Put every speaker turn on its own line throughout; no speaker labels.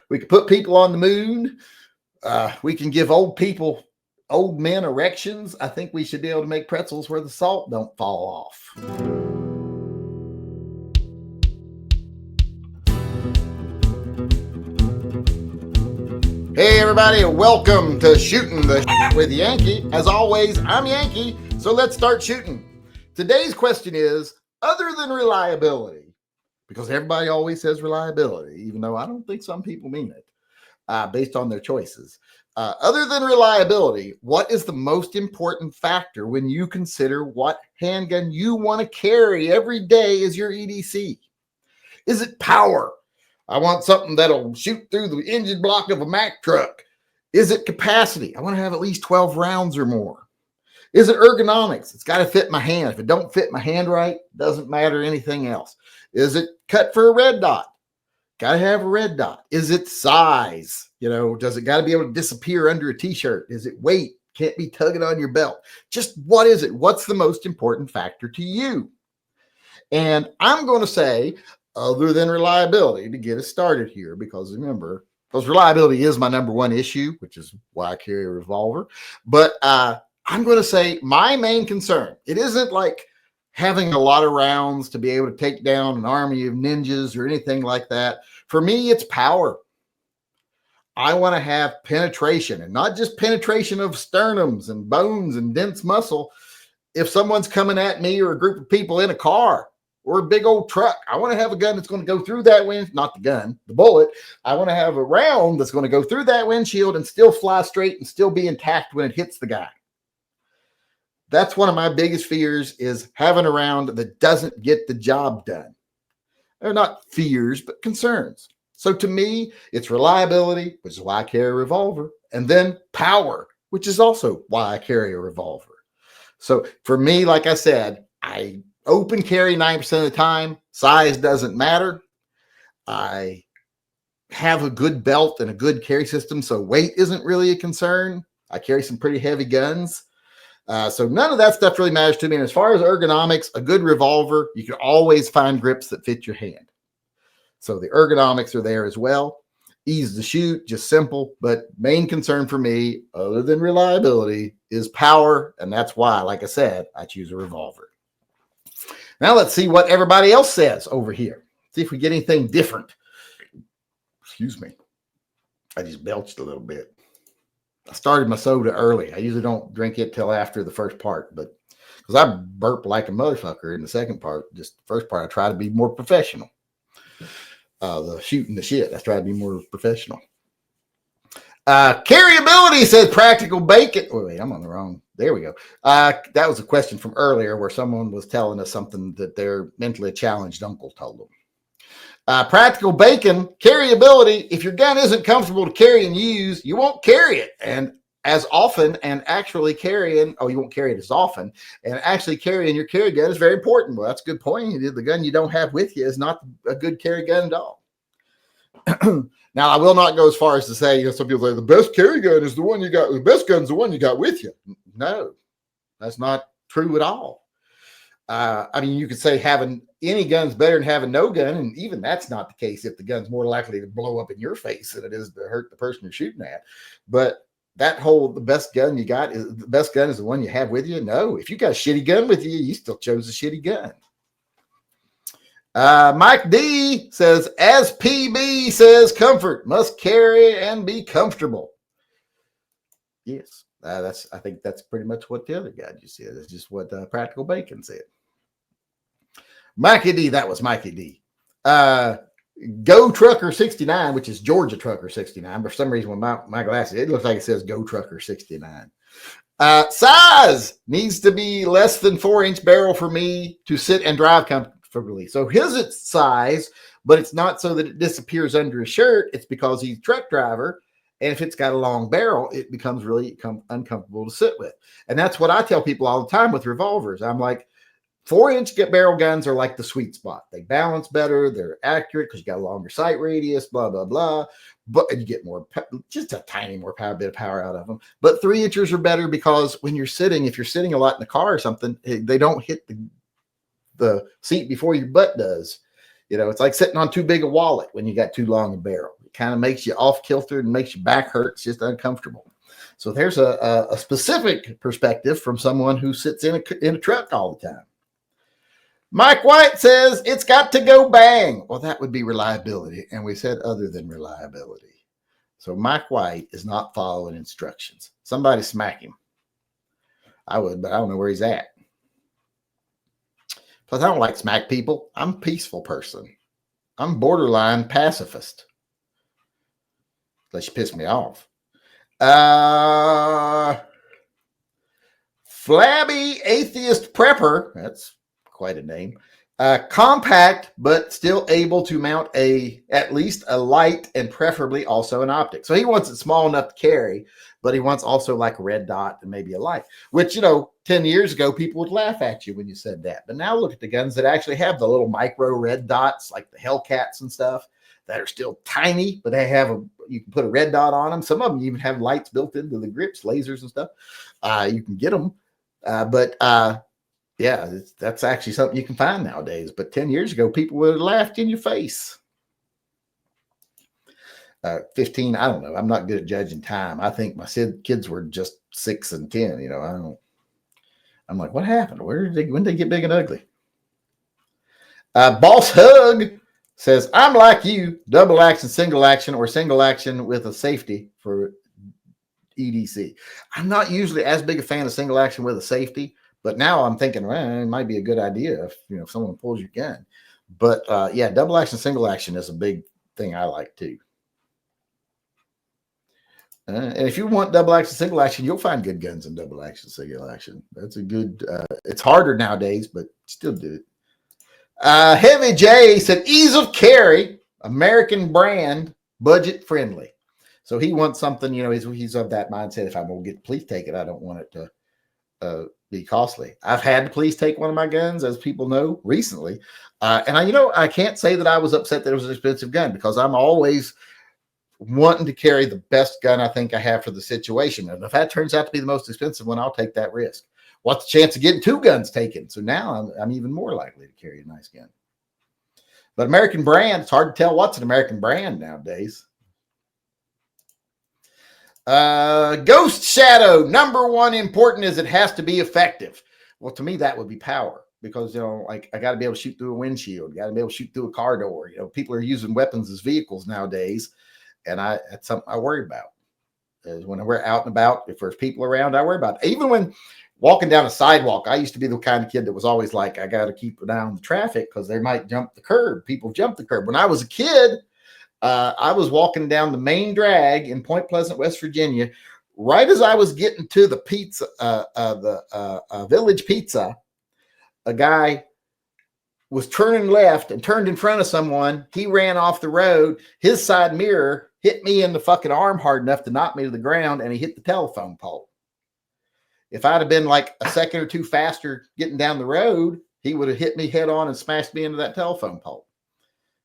We can put people on the moon. We can give old men erections. I think we should be able to make pretzels where the salt don't fall off. Hey everybody, welcome to Shooting the Shit with Yankee. As always, I'm Yankee, so let's start shooting. Today's question is, other than reliability, because everybody always says reliability, even though I don't think some people mean it, based on their choices. Other than reliability, what is the most important factor when you consider what handgun you want to carry every day as your EDC? Is it power? I want something that'll shoot through the engine block of a Mack truck. Is it capacity? I want to have at least 12 rounds or more. Is it ergonomics? It's got to fit my hand. If it don't fit my hand right, doesn't matter anything else. Is it cut for a red dot? Got to have a red dot. Is it size? Does it got to be able to disappear under a t-shirt? Is it weight? Can't be tugging on your belt. Just what is it? What's the most important factor to you? And I'm going to say, other than reliability, to get us started here, because remember, reliability is my number one issue, which is why I carry a revolver. But I'm going to say my main concern, it isn't like having a lot of rounds to be able to take down an army of ninjas or anything like that. For me, it's power. I want to have penetration, and not just penetration of sternums and bones and dense muscle. If someone's coming at me or a group of people in a car or a big old truck, I want to have a gun that's going to go through that not the gun, the bullet. I want to have a round that's going to go through that windshield and still fly straight and still be intact when it hits the guy. That's one of my biggest fears, is having a round that doesn't get the job done. They're not fears, but concerns. So to me, it's reliability, which is why I carry a revolver, and then power, which is also why I carry a revolver. So for me, like I said, I open carry 90% of the time. Size doesn't matter. I have a good belt and a good carry system, so weight isn't really a concern. I carry some pretty heavy guns. So none of that stuff really matters to me. And as far as ergonomics, a good revolver, you can always find grips that fit your hand. So the ergonomics are there as well. Easy to shoot, just simple. But main concern for me, other than reliability, is power. And that's why, like I said, I choose a revolver. Now let's see what everybody else says over here. See if we get anything different. Excuse me. I just belched a little bit. I started my soda early. I usually don't drink it till after the first part, but because I burp like a motherfucker in the second part, just the first part, I try to be more professional. The shooting the shit, I try to be more professional. Carryability says practical bacon. Oh, wait, I'm on the wrong. There we go. That was a question from earlier where someone was telling us something that their mentally challenged uncle told them. Practical bacon, carryability. If your gun isn't comfortable to carry and use, you won't carry it. And as often, and actually carrying, you won't carry it as often, and actually carrying your carry gun is very important. Well, that's a good point. The gun you don't have with you is not a good carry gun at all. Now, I will not go as far as to say, some people say the best carry gun is the one you got. The best gun is the one you got with you. No, that's not true at all. You could say having any gun's better than having no gun, and even that's not the case if the gun's more likely to blow up in your face than it is to hurt the person you're shooting at. But the best gun you got is the best gun is the one you have with you. No, if you got a shitty gun with you, you still chose a shitty gun. Mike D says, as PB says, comfort must carry and be comfortable. Yes, I think that's pretty much what the other guy just said. It's just what Practical Bacon said. Mikey D, that was Mikey D. Go Trucker 69, which is Georgia Trucker 69. But for some reason, with my glasses, it looks like it says Go Trucker 69. Size needs to be less than 4-inch barrel for me to sit and drive comfortably. So his it's size, but it's not so that it disappears under his shirt. It's because he's a truck driver. And if it's got a long barrel, it becomes really uncomfortable to sit with. And that's what I tell people all the time with revolvers. I'm like, 4-inch barrel guns are like the sweet spot. They balance better. They're accurate because you got a longer sight radius, blah, blah, blah. But you get just a tiny more bit of power out of them. But 3-inchers are better because when you're sitting, if you're sitting a lot in the car or something, they don't hit the seat before your butt does. It's like sitting on too big a wallet when you got too long a barrel. kind of makes you off kilter and makes your back hurt. It's just uncomfortable. So there's a specific perspective from someone who sits in a truck all the time. Mike White says it's got to go bang. Well, that would be reliability. And we said other than reliability. So Mike White is not following instructions. Somebody smack him. I would, but I don't know where he's at. Plus, I don't like smack people. I'm a peaceful person. I'm borderline pacifist. Unless you piss me off. Flabby Atheist Prepper. That's quite a name. Compact, but still able to mount at least a light and preferably also an optic. So he wants it small enough to carry, but he wants also like a red dot and maybe a light, which, 10 years ago, people would laugh at you when you said that. But now look at the guns that actually have the little micro red dots, like the Hellcats and stuff, that are still tiny, but they have you can put a red dot on them. Some of them even have lights built into the grips, lasers and stuff. You can get them. Yeah, that's actually something you can find nowadays. But 10 years ago, people would have laughed in your face. 15, I don't know. I'm not good at judging time. I think my kids were just 6 and 10. I'm like, what happened? When did they get big and ugly? Boss Hug says, I'm like you, double action, or single action with a safety for EDC. I'm not usually as big a fan of single action with a safety, but now I'm thinking, well, it might be a good idea if someone pulls your gun. But yeah, double action, single action is a big thing I like too. And if you want double action, single action, you'll find good guns in double action, single action. That's a good, it's harder nowadays, but still do it. Heavy J said, ease of carry, American brand, budget friendly. So he wants something, he's of that mindset. If I'm going to get the police take it, I don't want it to be costly. I've had the police take one of my guns, as people know, recently. And I can't say that I was upset that it was an expensive gun, because I'm always wanting to carry the best gun I think I have for the situation. And if that turns out to be the most expensive one, I'll take that risk. What's the chance of getting 2 guns taken? So now I'm even more likely to carry a nice gun. But American brand, it's hard to tell what's an American brand nowadays. Ghost Shadow, number one important is it has to be effective. Well, to me, that would be power, because, like I got to be able to shoot through a windshield, got to be able to shoot through a car door. People are using weapons as vehicles nowadays. And that's something I worry about. When we're out and about, if there's people around, I worry about it. Even when walking down a sidewalk, I used to be the kind of kid that was always like, I got to keep an eye on the traffic because they might jump the curb. People jump the curb. When I was a kid, I was walking down the main drag in Point Pleasant, West Virginia. Right as I was getting to the pizza, Village Pizza, a guy was turning left and turned in front of someone. He ran off the road. His side mirror hit me in the fucking arm hard enough to knock me to the ground, and he hit the telephone pole. If I'd have been like a second or two faster getting down the road, he would have hit me head on and smashed me into that telephone pole.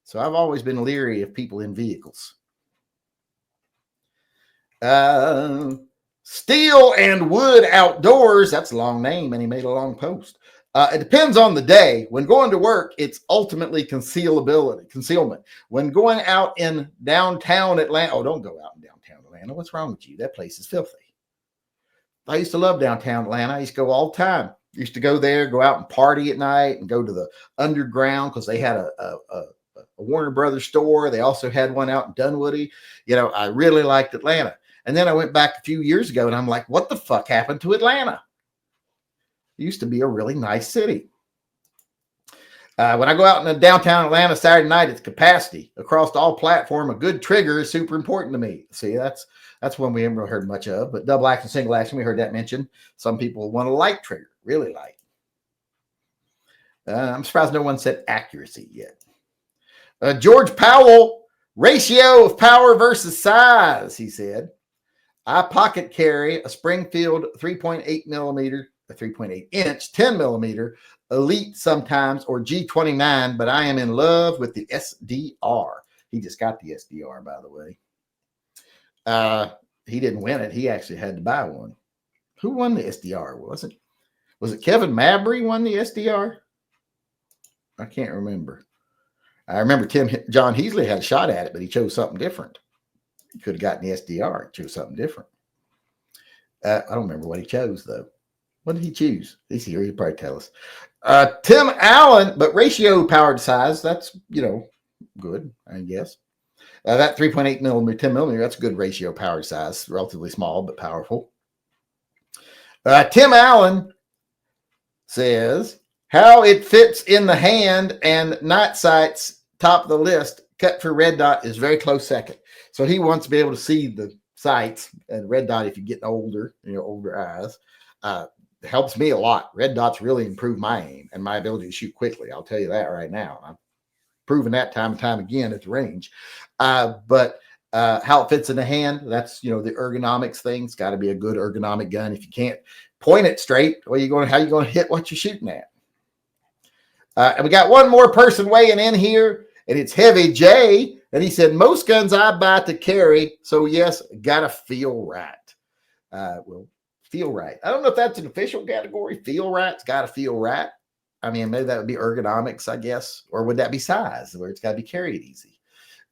So I've always been leery of people in vehicles. Steel and Wood Outdoors. That's a long name, and he made a long post. It depends on the day. When going to work, it's ultimately concealment. When going out in downtown Atlanta, don't go out in downtown Atlanta. What's wrong with you? That place is filthy. I used to love downtown Atlanta. I used to go all the time. Used to go there, go out and party at night, and go to the underground because they had a Warner Brothers store. They also had one out in Dunwoody. I really liked Atlanta. And then I went back a few years ago, and I'm like, what the fuck happened to Atlanta? Used to be a really nice city. When I go out in downtown Atlanta Saturday night, it's capacity across all platform. A good trigger is super important to me. See, that's one we haven't really heard much of. But double action, single action, we heard that mentioned. Some people want a light trigger, really light. I'm surprised no one said accuracy yet. George Powell, ratio of power versus size, he said. I pocket carry a Springfield 3.8 millimeter. A 3.8 inch, 10 millimeter Elite sometimes, or G29, but I am in love with the SDR. He just got the SDR, by the way. He didn't win it. He actually had to buy one. Who won the SDR? Was it Kevin Mabry won the SDR? I can't remember. I remember John Heasley had a shot at it, but he chose something different. He could have gotten the SDR. He chose something different. I don't remember what he chose, though. What did he choose? He's here. He'll probably tell us. Tim Allen, but ratio power to size, that's, good, I guess. That 3.8 millimeter, 10 millimeter, that's a good ratio power to size. Relatively small, but powerful. Tim Allen says, how it fits in the hand and night sights, top of the list. Cut for red dot is very close second. So he wants to be able to see the sights, and red dot, if you get older, older eyes, helps me a lot. Red dots really improve my aim and my ability to shoot quickly. I'll tell you that right now. I've proven that time and time again at the range. But how it fits in the hand, that's, the ergonomics thing. It's got to be a good ergonomic gun. If you can't point it straight, how are you going to hit what you're shooting at? And we got one more person weighing in here, and it's Heavy J. And he said, most guns I buy to carry. So yes, got to feel right. Well, feel right. I don't know if that's an official category. Feel right's got to feel right. I mean, maybe that would be ergonomics, I guess. Or would that be size, where it's got to be carried easy?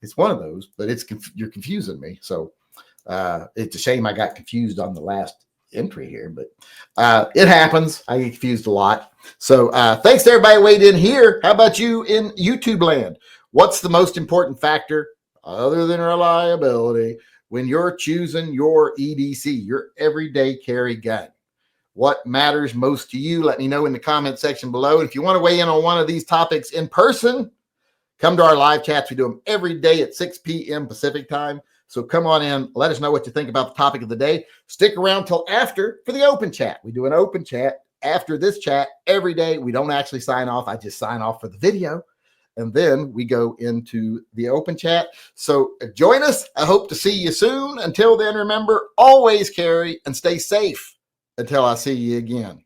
It's one of those, but you're confusing me. So it's a shame I got confused on the last entry here, but it happens. I get confused a lot. So thanks to everybody weighed in here. How about you in YouTube land? What's the most important factor other than reliability when you're choosing your EDC, your everyday carry gun? What matters most to you? Let me know in the comment section below. And if you want to weigh in on one of these topics in person, come to our live chats. We do them every day at 6 p.m. Pacific time. So come on in. Let us know what you think about the topic of the day. Stick around till after for the open chat. We do an open chat after this chat every day. We don't actually sign off. I just sign off for the video. And then we go into the open chat. So join us. I hope to see you soon. Until then, remember, always carry and stay safe until I see you again.